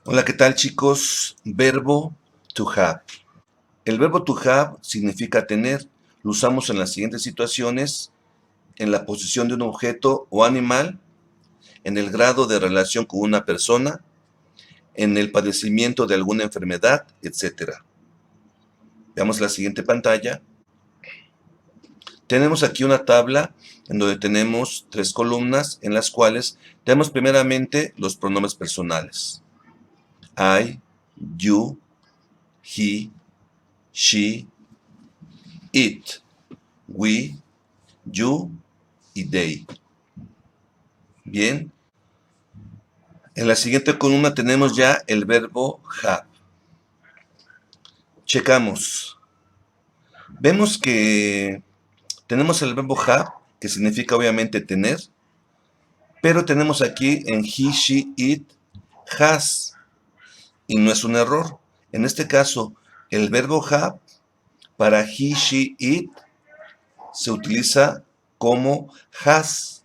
Hola, ¿qué tal chicos? Verbo to have. El verbo to have significa tener. Lo usamos en las siguientes situaciones: en la posición de un objeto o animal, en el grado de relación con una persona, en el padecimiento de alguna enfermedad, etc. Veamos la siguiente pantalla. Tenemos aquí una tabla en donde tenemos 3 columnas en las cuales tenemos primeramente los pronombres personales. I, you, he, she, it, we, you y they. Bien. En la siguiente columna tenemos ya el verbo have. Checamos. Vemos que tenemos el verbo have, que significa obviamente tener, pero tenemos aquí en he, she, it, has, y no es un error. En este caso, el verbo have para he, she, it se utiliza como has.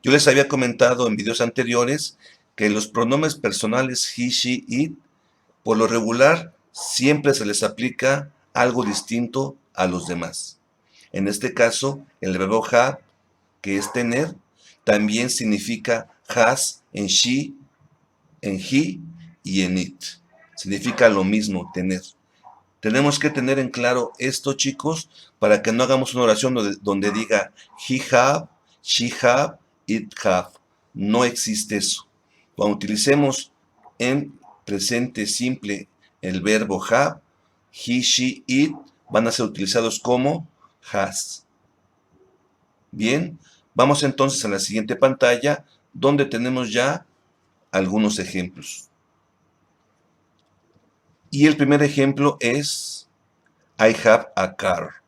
Yo les había comentado en videos anteriores que los pronombres personales he, she, it, por lo regular, siempre se les aplica algo distinto a los demás. En este caso, el verbo have, que es tener, también significa has en she, en he y en it. Significa lo mismo, tener. Tenemos que tener en claro esto, chicos, para que no hagamos una oración donde diga he have, she have, it have. No existe eso. Cuando utilicemos en presente simple el verbo have, he, she, it van a ser utilizados como has. Bien, vamos entonces a la siguiente pantalla donde tenemos ya algunos ejemplos. Y el primer ejemplo es I have a car.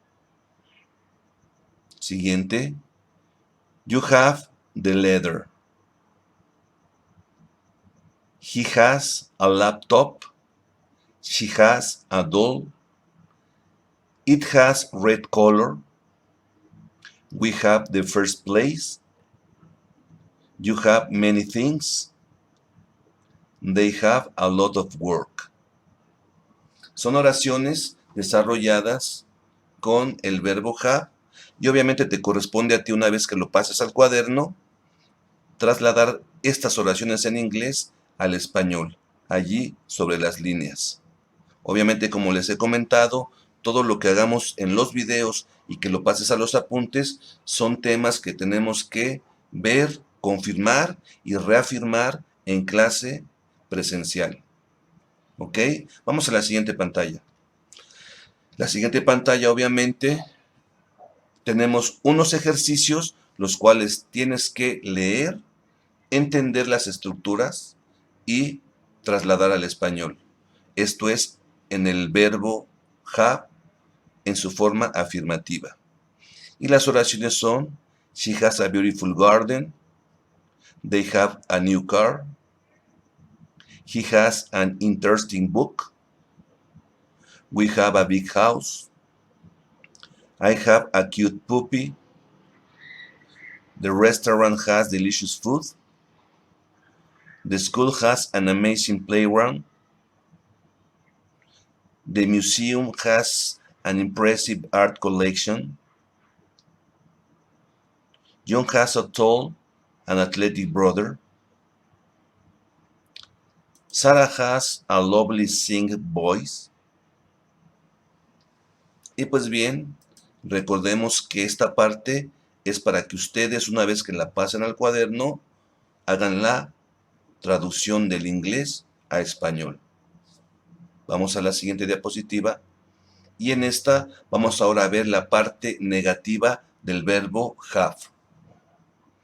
Siguiente. You have the leather. He has a laptop. She has a doll. It has red color. We have the first place. You have many things. They have a lot of work. Son oraciones desarrolladas con el verbo have, y obviamente te corresponde a ti, una vez que lo pases al cuaderno, trasladar estas oraciones en inglés al español, allí sobre las líneas. Obviamente, como les he comentado, todo lo que hagamos en los videos y que lo pases a los apuntes son temas que tenemos que ver, confirmar y reafirmar en clase presencial. ¿Ok? Vamos a la siguiente pantalla. La siguiente pantalla, obviamente, tenemos unos ejercicios los cuales tienes que leer, entender las estructuras y trasladar al español. Esto es en el verbo have en su forma afirmativa. Y las oraciones son: She has a beautiful garden. They have a new car. He has an interesting book. We have a big house. I have a cute puppy. The restaurant has delicious food. The school has an amazing playground. The museum has an impressive art collection. John has a tall and athletic brother. Sarah has a lovely singing voice. Y pues bien, recordemos que esta parte es para que ustedes, una vez que la pasen al cuaderno, hagan la traducción del inglés a español. Vamos a la siguiente diapositiva. Y en esta vamos ahora a ver la parte negativa del verbo have.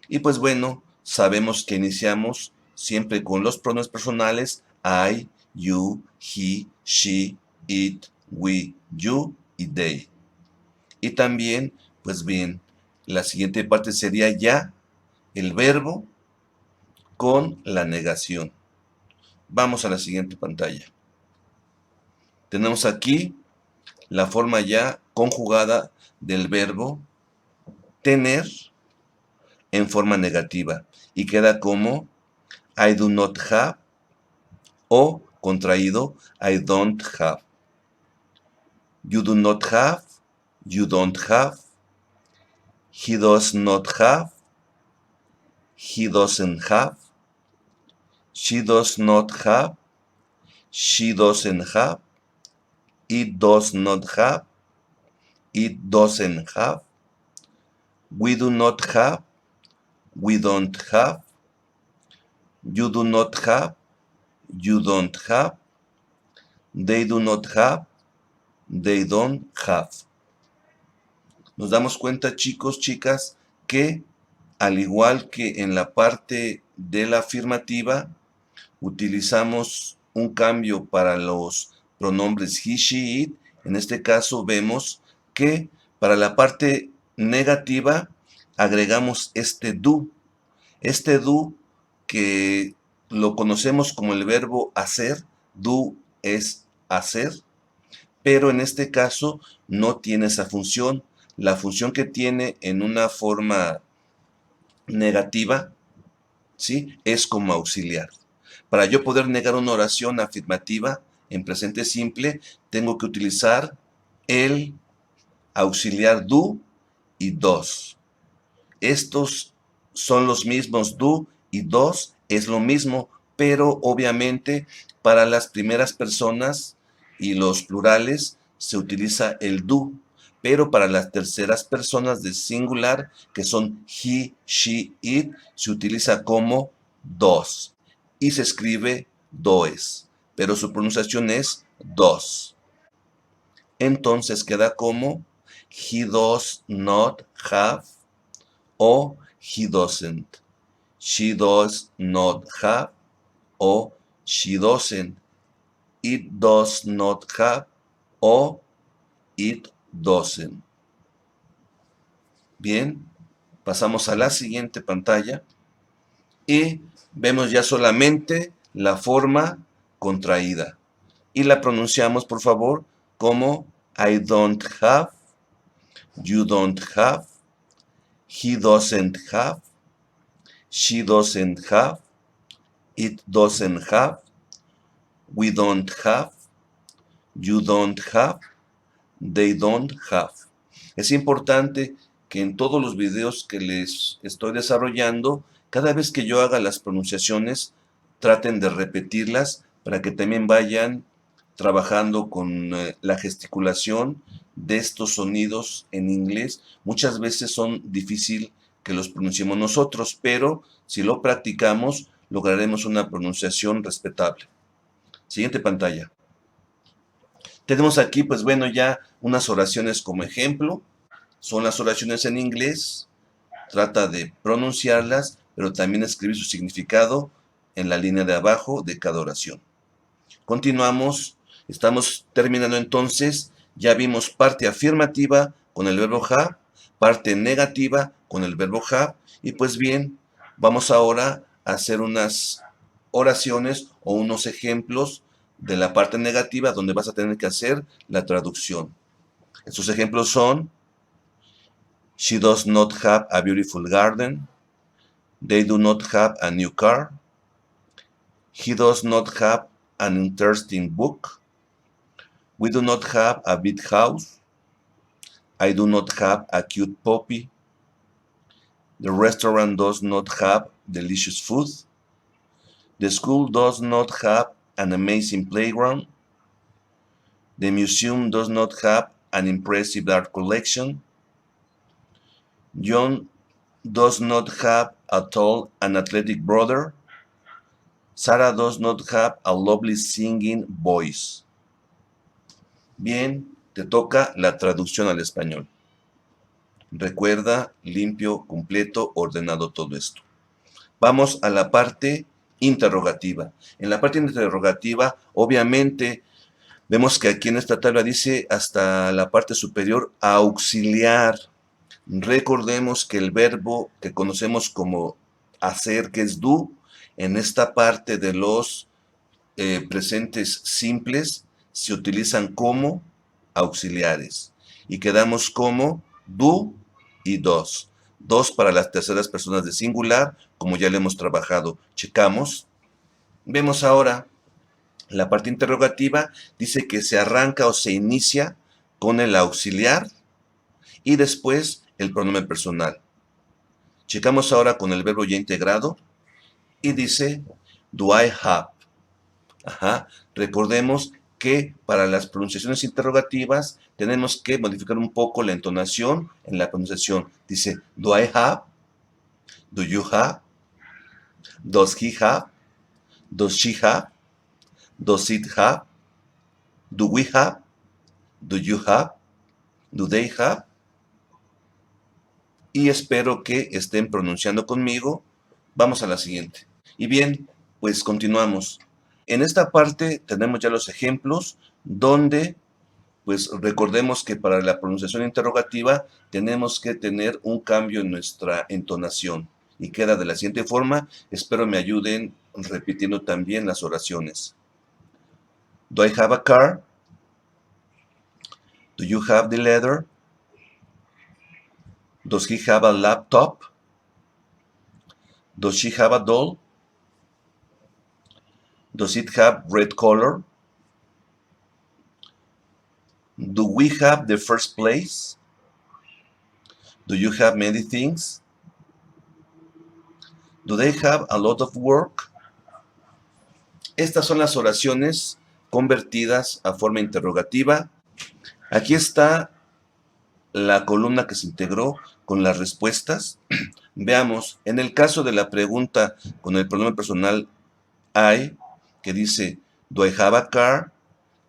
Y pues bueno, sabemos que iniciamos siempre con los pronombres personales I, you, he, she, it, we, you y they. Y también, pues bien, la siguiente parte sería ya el verbo con la negación. Vamos a la siguiente pantalla. Tenemos aquí la forma ya conjugada del verbo tener en forma negativa y queda como I do not have o contraído, I don't have. You do not have, you don't have. He does not have, he doesn't have. She does not have, she doesn't have. It does not have, it doesn't have. We do not have, we don't have. You do not have, you don't have. They do not have, they don't have. Nos damos cuenta, chicos, chicas, que al igual que en la parte de la afirmativa, utilizamos un cambio para los pronombres he, she, it. En este caso vemos que para la parte negativa agregamos este do. Este do que lo conocemos como el verbo hacer, do es hacer, pero en este caso no tiene esa función. La función que tiene en una forma negativa, ¿sí?, es como auxiliar. Para yo poder negar una oración afirmativa en presente simple, tengo que utilizar el auxiliar do y dos. Estos son los mismos, do y dos es lo mismo, pero obviamente para las primeras personas y los plurales se utiliza el do, pero para las terceras personas de singular, que son he, she, it, se utiliza como dos y se escribe does, pero su pronunciación es dos. Entonces queda como he does not have o he doesn't. She does not have o she doesn't. It does not have o it doesn't. Bien, pasamos a la siguiente pantalla y vemos ya solamente la forma contraída. Y la pronunciamos, por favor, como I don't have, you don't have, he doesn't have, she doesn't have, it doesn't have, we don't have, you don't have, they don't have. Es importante que en todos los videos que les estoy desarrollando, cada vez que yo haga las pronunciaciones, traten de repetirlas para que también vayan trabajando con la gesticulación de estos sonidos en inglés. Muchas veces son difíciles que los pronunciemos nosotros, pero si lo practicamos, lograremos una pronunciación respetable. Siguiente pantalla. Tenemos aquí, pues bueno, ya unas oraciones como ejemplo. Son las oraciones en inglés. Trata de pronunciarlas, pero también escribir su significado en la línea de abajo de cada oración. Continuamos. Estamos terminando entonces. Ya vimos parte afirmativa con el verbo have, parte negativa con el verbo have. Y pues bien, vamos ahora a hacer unas oraciones o unos ejemplos de la parte negativa donde vas a tener que hacer la traducción. Estos ejemplos son: She does not have a beautiful garden. They do not have a new car. He does not have an interesting book. We do not have a big house. I do not have a cute puppy. The restaurant does not have delicious food. The school does not have an amazing playground. The museum does not have an impressive art collection. John does not have a tall and athletic brother. Sarah does not have a lovely singing voice. Bien, te toca la traducción al español. Recuerda, limpio, completo, ordenado todo esto. Vamos a la parte interrogativa. En la parte interrogativa, obviamente, vemos que aquí en esta tabla dice hasta la parte superior auxiliar. Recordemos que el verbo que conocemos como hacer, que es do, en esta parte de los presentes simples se utilizan como auxiliares y quedamos como do y dos. Dos para las terceras personas de singular, como ya le hemos trabajado. Checamos. Vemos ahora La parte interrogativa dice que se arranca o se inicia con el auxiliar y después el pronombre personal. Checamos ahora con el verbo ya integrado y dice, do I have. Ajá. Recordemos que para las pronunciaciones interrogativas tenemos que modificar un poco la entonación en la pronunciación. Dice, do I have, do you have, does he have, does she have, does it have, do we have, do you have, do they have. Y espero que estén pronunciando conmigo. Vamos a la siguiente. Y bien, pues continuamos. En esta parte tenemos ya los ejemplos donde, pues recordemos que para la pronunciación interrogativa tenemos que tener un cambio en nuestra entonación. Y queda de la siguiente forma. Espero me ayuden repitiendo también las oraciones. Do I have a car? Do you have the leather? Does he have a laptop? Does she have a doll? Does it have red color? Do we have the first place? Do you have many things? Do they have a lot of work? Estas son las oraciones convertidas a forma interrogativa. Aquí está la columna que se integró con las respuestas. Veamos, en el caso de la pregunta con el pronombre personal I, que dice, do I have a car?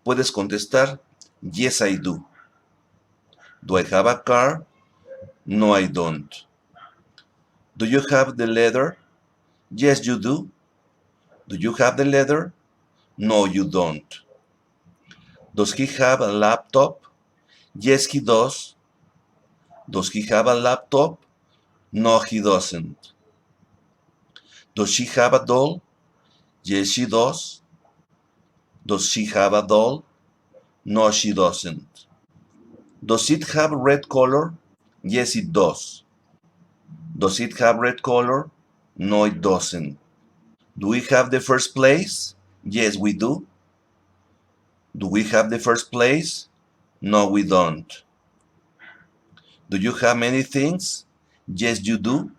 Puedes contestar, yes I do. Do I have a car? No I don't. Do you have the leather? Yes you do. Do you have the leather? No you don't. Does he have a laptop? Yes he does. Does he have a laptop? No he doesn't. Does she have a doll? Yes she does. Does she have a doll? No she doesn't. Does it have red color? Yes it does. Does it have red color? No it doesn't. Do we have the first place? Yes we do. Do we have the first place? No we don't. Do you have many things? Yes you do.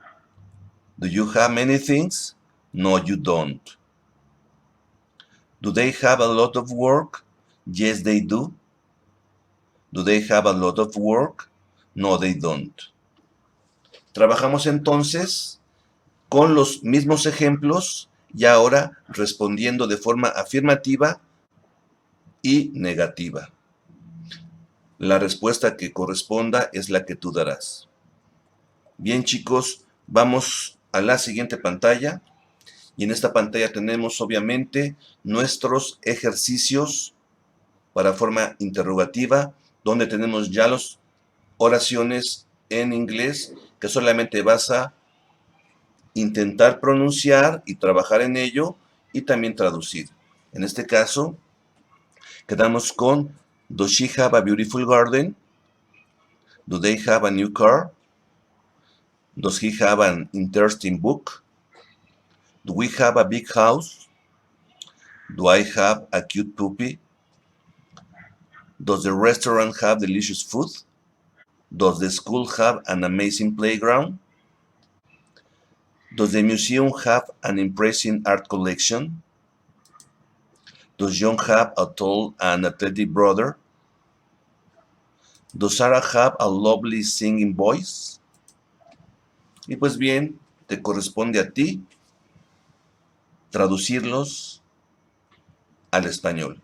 Do you have many things? No you don't. Do they have a lot of work? Yes they do. Do they have a lot of work? No they don't. Trabajamos entonces con los mismos ejemplos y ahora respondiendo de forma afirmativa y negativa. La respuesta que corresponda es la que tú darás. Bien chicos, vamos a la siguiente pantalla y en esta pantalla tenemos obviamente nuestros ejercicios para forma interrogativa donde tenemos ya las oraciones en inglés que solamente vas a intentar pronunciar y trabajar en ello y también traducir. En este caso, quedamos con Does she have a beautiful garden? Do they have a new car? Does he have an interesting book? Do we have a big house? Do I have a cute puppy? Does the restaurant have delicious food? Does the school have an amazing playground? Does the museum have an impressive art collection? Does John have a tall and athletic brother? Does Sarah have a lovely singing voice? Y pues bien, te corresponde a ti traducirlos al español.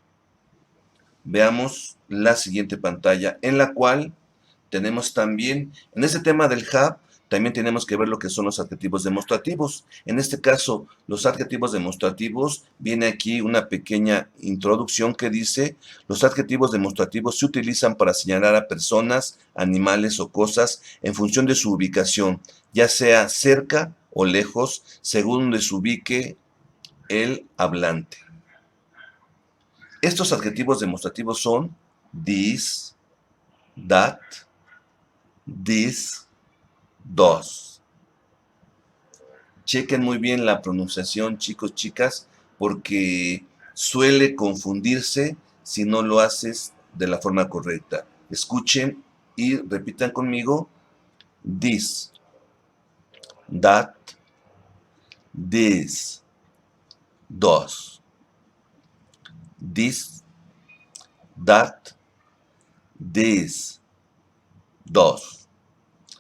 Veamos la siguiente pantalla en la cual tenemos también, en este tema del have, también tenemos que ver lo que son los adjetivos demostrativos. En este caso, los adjetivos demostrativos, viene aquí una pequeña introducción que dice, los adjetivos demostrativos se utilizan para señalar a personas, animales o cosas en función de su ubicación, ya sea cerca o lejos, según donde se ubique el hablante. Estos adjetivos demostrativos son this, that, this, dos. Chequen muy bien la pronunciación, chicos, chicas, porque suele confundirse si no lo haces de la forma correcta. Escuchen y repitan conmigo: this, that, this, dos. This, that, this, dos.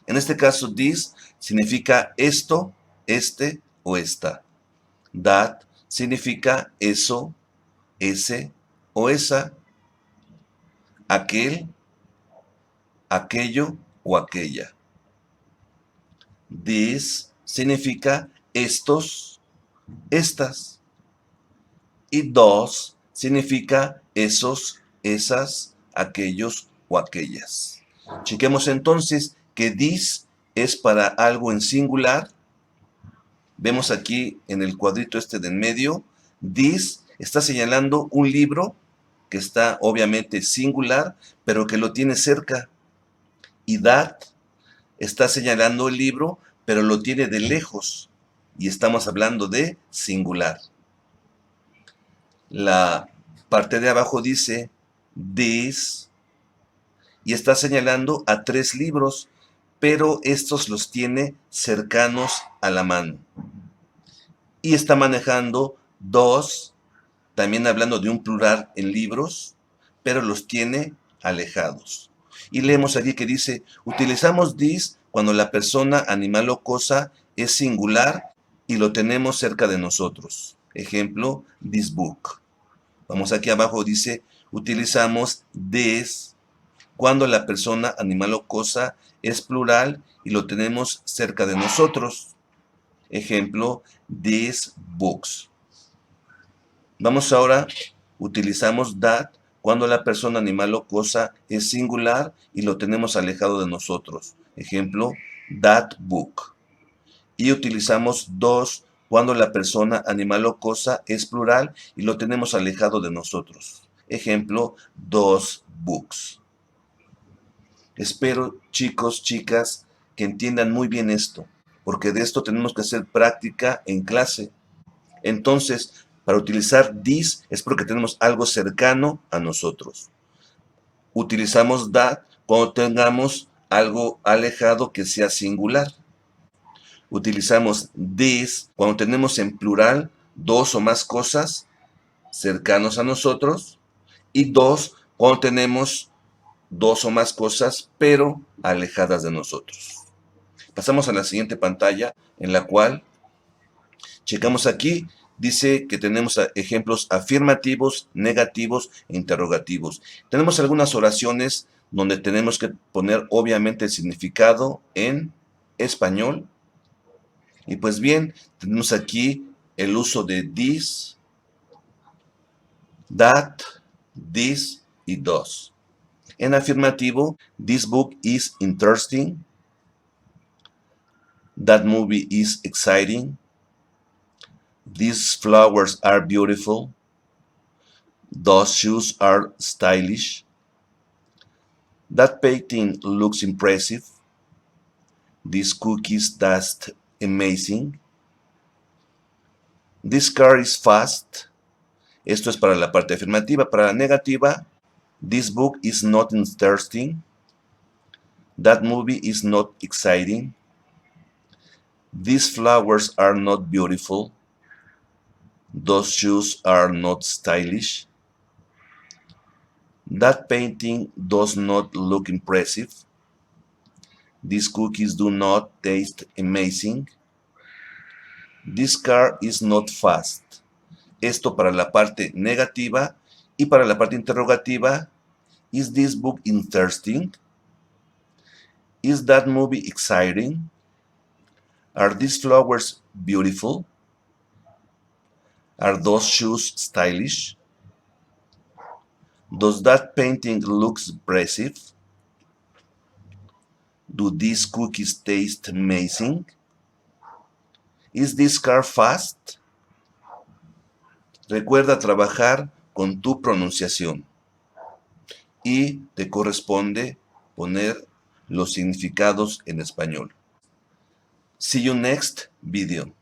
En este caso, this significa esto, este o esta. That significa eso, ese o esa. Aquel, aquello o aquella. This significa estos, estas. Y dos significa esos, esas, aquellos o aquellas. Chequemos entonces que this es para algo en singular. Vemos aquí en el cuadrito este de en medio, this está señalando un libro que está obviamente singular, pero que lo tiene cerca. Y that está señalando el libro, pero lo tiene de lejos. Y estamos hablando de singular. La parte de abajo dice this y está señalando a 3 libros, pero estos los tiene cercanos a la mano. Y está manejando 2, también hablando de un plural en libros, pero los tiene alejados. Y leemos aquí que dice, utilizamos this cuando la persona, animal o cosa es singular y lo tenemos cerca de nosotros. Ejemplo, this book. Vamos aquí abajo, dice, utilizamos this cuando la persona, animal o cosa es plural y lo tenemos cerca de nosotros. Ejemplo, these books. Vamos ahora, utilizamos that cuando la persona, animal o cosa es singular y lo tenemos alejado de nosotros. Ejemplo, that book. Y utilizamos those cuando la persona, animal o cosa es plural y lo tenemos alejado de nosotros. Ejemplo, those books. Espero, chicos, chicas, que entiendan muy bien esto, porque de esto tenemos que hacer práctica en clase. Entonces, para utilizar this es porque tenemos algo cercano a nosotros. Utilizamos that cuando tengamos algo alejado que sea singular. Utilizamos this cuando tenemos en plural 2 o más cosas cercanos a nosotros. Y 2 cuando tenemos 2 o más cosas, pero alejadas de nosotros. Pasamos a la siguiente pantalla, en la cual checamos aquí. Dice que tenemos ejemplos afirmativos, negativos e interrogativos. Tenemos algunas oraciones donde tenemos que poner obviamente el significado en español. Y pues bien, tenemos aquí el uso de this, that, this y those. En afirmativo, this book is interesting. That movie is exciting. These flowers are beautiful. Those shoes are stylish. That painting looks impressive. These cookies taste amazing. This car is fast. Esto es para la parte afirmativa. Para la negativa, this book is not interesting. That movie is not exciting. These flowers are not beautiful. Those shoes are not stylish. That painting does not look impressive. These cookies do not taste amazing. This car is not fast. Esto para la parte negativa. Y para la parte interrogativa, is this book interesting? Is that movie exciting? Are these flowers beautiful? Are those shoes stylish? Does that painting look impressive? Do these cookies taste amazing? Is this car fast? Recuerda trabajar con tu pronunciación y te corresponde poner los significados en español. See you next video.